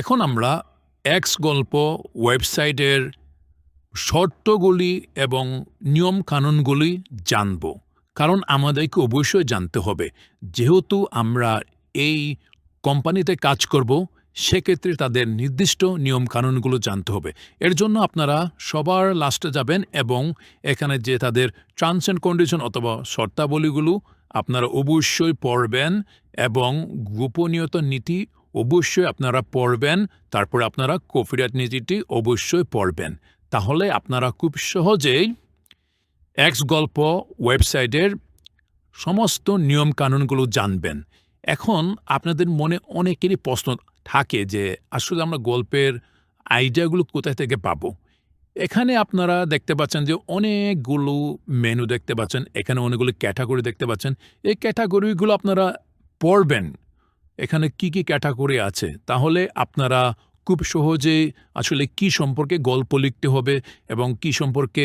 এখন আমরা এক্স গল্প ওয়েবসাইটের শর্তগুলি এবং নিয়ম কানুনগুলি জানব, কারণ আমাদেরকে অবশ্যই জানতে হবে। যেহেতু আমরা এই কোম্পানিতে কাজ করব, সেক্ষেত্রে তাদের নির্দিষ্ট নিয়ম কানুনগুলো জানতে হবে। এর জন্য আপনারা সবার লাস্টে যাবেন এবং এখানে যে তাদের টার্মস অ্যান্ড কন্ডিশন অথবা শর্তাবলীগুলো আপনারা অবশ্যই পড়বেন এবং গোপনীয়তা নীতি অবশ্যই আপনারা পড়বেন। তারপরে আপনারা কপিরাইট নীতিটি অবশ্যই পড়বেন। তাহলে আপনারা খুব সহজেই এক্স গল্প ওয়েবসাইটের সমস্ত নিয়ম কানুনগুলো জানবেন। এখন আপনাদের মনে অনেকেরই প্রশ্ন থাকে যে আসলে আমরা গল্পের আইডিয়াগুলো কোথায় থেকে পাবো। এখানে আপনারা দেখতে পাচ্ছেন যে অনেকগুলো মেনু দেখতে পাচ্ছেন, এখানে অনেকগুলো ক্যাটাগরি দেখতে পাচ্ছেন। এই ক্যাটাগরিগুলো আপনারা পড়বেন, এখানে কি কি ক্যাটাগরি আছে, তাহলে আপনারা খুব সহজেই আসলে কি সম্পর্কে গল্প লিখতে হবে এবং কি সম্পর্কে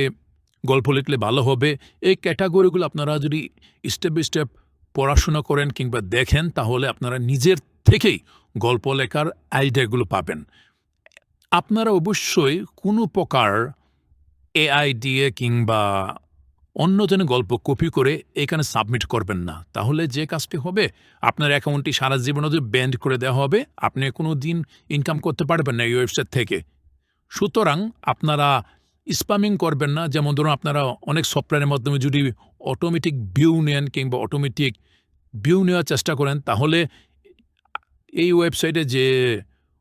গল্প লিখলে ভালো হবে, এই ক্যাটাগরিগুলো আপনারা যদি স্টেপ বাই স্টেপ পড়াশোনা করেন কিংবা দেখেন, তাহলে আপনারা নিজের থেকেই গল্প লেখার আইডিয়াগুলো পাবেন। আপনারা অবশ্যই কোনো প্রকার এআই দিয়ে কিংবা অন্যজনের গল্প কপি করে এখানে সাবমিট করবেন না। তাহলে যে কাজটি হবে, আপনার অ্যাকাউন্টটি সারা জীবনে ব্যান্ড করে দেওয়া হবে, আপনি কোনো দিন ইনকাম করতে পারবেন না এই ওয়েবসাইট থেকে। সুতরাং আপনারা স্প্যামিং করবেন না। যেমন ধরুন, আপনারা অনেক সফটওয়্যারের মাধ্যমে যদি অটোমেটিক ভিউ নেন কিংবা অটোমেটিক ভিউ নেওয়ার চেষ্টা করেন, তাহলে এই ওয়েবসাইটে যে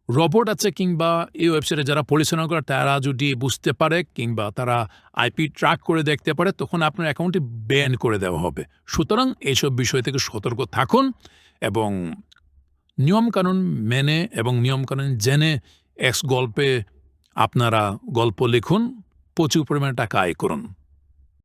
রোবট আছে কিংবা এই ওয়েবসাইটে যারা পরিচালনা করে তারা যদি বুঝতে পারে কিংবা তারা আইপি ট্র্যাক করে দেখতে পারে, তখন আপনার অ্যাকাউন্টটি ব্যান করে দেওয়া হবে। সুতরাং এইসব বিষয় থেকে সতর্ক থাকুন এবং নিয়মকানুন মেনে এবং নিয়মকানুন জেনে এক্স গল্পে আপনারা গল্প লিখুন, প্রচুর পরিমাণে টাকা আয় করুন।